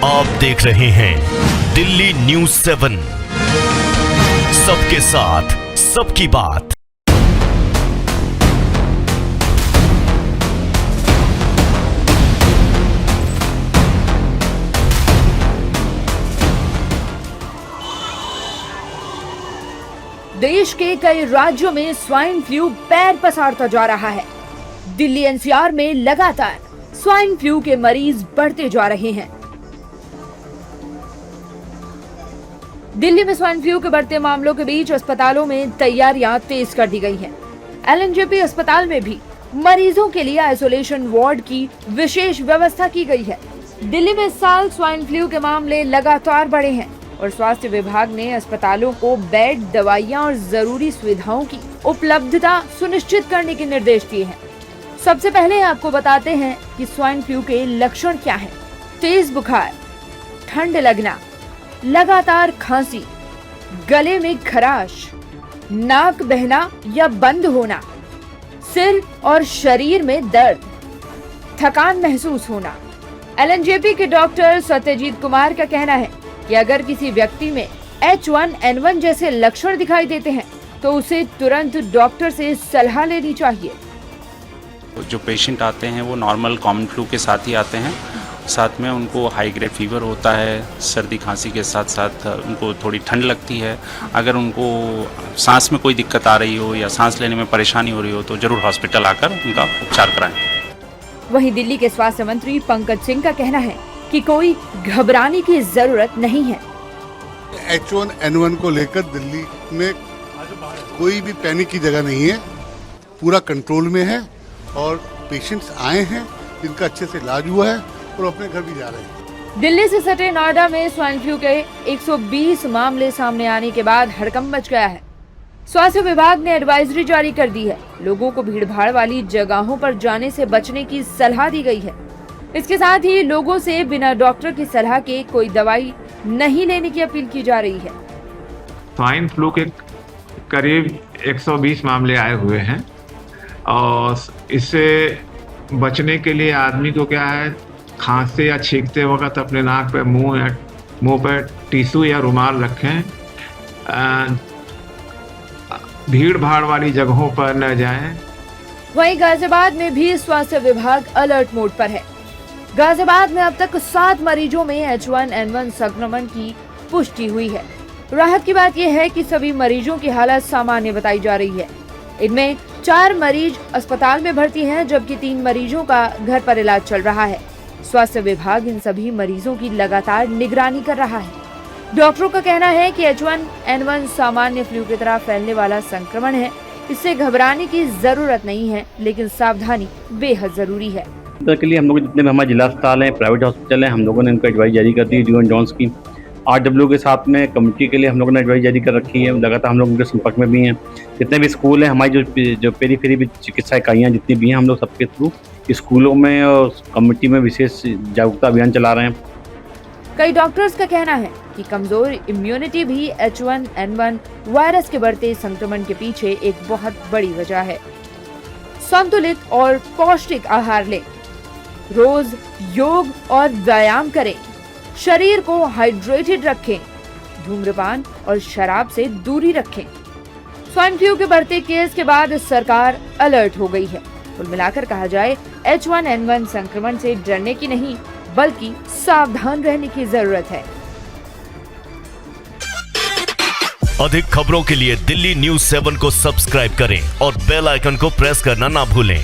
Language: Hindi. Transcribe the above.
आप देख रहे हैं दिल्ली न्यूज़ 7, सबके साथ सबकी बात। देश के कई राज्यों में स्वाइन फ्लू पैर पसारता जा रहा है। दिल्ली एनसीआर में लगातार स्वाइन फ्लू के मरीज बढ़ते जा रहे हैं। दिल्ली में स्वाइन फ्लू के बढ़ते मामलों के बीच अस्पतालों में तैयारियां तेज कर दी गई हैं। एलएनजेपी अस्पताल में भी मरीजों के लिए आइसोलेशन वार्ड की विशेष व्यवस्था की गई है। दिल्ली में इस साल स्वाइन फ्लू के मामले लगातार बढ़े हैं और स्वास्थ्य विभाग ने अस्पतालों को बेड, दवाइयां और जरूरी सुविधाओं की उपलब्धता सुनिश्चित करने के निर्देश दिए हैं। सबसे पहले आपको बताते हैं कि स्वाइन फ्लू के लक्षण क्या हैं। तेज बुखार, ठंड लगना, लगातार खांसी, गले में खराश, नाक बहना या बंद होना, सिर और शरीर में दर्द, थकान महसूस होना। एलएनजेपी के डॉक्टर सत्यजीत कुमार का कहना है कि अगर किसी व्यक्ति में H1N1 जैसे लक्षण दिखाई देते हैं तो उसे तुरंत डॉक्टर से सलाह लेनी चाहिए। जो पेशेंट आते हैं वो नॉर्मल कॉमन फ्लू के साथ ही आते हैं। साथ में उनको हाई ग्रेड फीवर होता है, सर्दी खांसी के साथ साथ उनको थोड़ी ठंड लगती है। अगर उनको सांस में कोई दिक्कत आ रही हो या सांस लेने में परेशानी हो रही हो तो जरूर हॉस्पिटल आकर उनका उपचार कराएं। वहीं दिल्ली के स्वास्थ्य मंत्री पंकज सिंह का कहना है कि कोई घबराने की जरूरत नहीं है। H1N1 को लेकर दिल्ली में कोई भी पैनिक की जगह नहीं है, पूरा कंट्रोल में है और पेशेंट्स आए हैं जिनका अच्छे से इलाज हुआ है और अपने घर भी जा रहे हैं। दिल्ली से सटे नोएडा में स्वाइन फ्लू के 120 मामले सामने आने के बाद हड़कंप मच गया है। स्वास्थ्य विभाग ने एडवाइजरी जारी कर दी है। लोगों को भीड़भाड़ वाली जगहों पर जाने से बचने की सलाह दी गई है। इसके साथ ही लोगों से बिना डॉक्टर की सलाह के कोई दवाई नहीं लेने की अपील की जा रही है। स्वाइन फ्लू के करीब 120 मामले आए हुए हैं और इससे बचने के लिए आदमी को क्या है, खांसते या छींकते वक्त अपने नाक पे मुंह पर टिश्यू या रुमाल रखें। भीड़ भाड़ वाली जगहों पर न जाएं। वहीं गाजियाबाद में भी स्वास्थ्य विभाग अलर्ट मोड पर है। गाजियाबाद में अब तक 7 मरीजों में H1N1 संक्रमण की पुष्टि हुई है। राहत की बात यह है कि सभी मरीजों की हालत सामान्य बताई जा रही है। इनमें 4 मरीज अस्पताल में भर्ती हैं, जबकि 3 मरीजों का घर पर इलाज चल रहा है। स्वास्थ्य विभाग इन सभी मरीजों की लगातार निगरानी कर रहा है। डॉक्टरों का कहना है कि H1N1 सामान्य फ्लू की तरह फैलने वाला संक्रमण है। इससे घबराने की जरूरत नहीं है, लेकिन सावधानी बेहद जरूरी है। के लिए हम लोग जितने भी हमारे जिला अस्पताल हैं, प्राइवेट हॉस्पिटल हैं, हम लोगों ने इनको एडवाइस जारी कर दी है। ड्यू जॉन्स की RW के साथ में कमेटी के लिए हम लोगों ने एडवाइस जारी कर रखी है। लगातार हम लोग उनके संपर्क में भी हैं। जितने भी स्कूल हैं, हमारी जो पेरीफेरी भी चिकित्सा इकाइयाँ जितनी भी हैं, हम लोग सबके थ्रू स्कूलों में और कमेटी में विशेष जागरूकता अभियान चला रहे हैं। कई डॉक्टर्स का कहना है कि कमजोर इम्यूनिटी भी H1N1 वायरस के बढ़ते संक्रमण के पीछे एक बहुत बड़ी वजह है। संतुलित और पौष्टिक आहार लें, रोज योग और व्यायाम करें, शरीर को हाइड्रेटेड रखें, धूम्रपान और शराब से दूरी रखें। स्वाइन फ्लू के बढ़ते केस के बाद सरकार अलर्ट हो गई है। कुल मिलाकर कहा जाए, H1N1 संक्रमण से डरने की नहीं बल्कि सावधान रहने की जरूरत है। अधिक खबरों के लिए दिल्ली न्यूज़ 7 को सब्सक्राइब करें और बेल आइकन को प्रेस करना ना भूलें।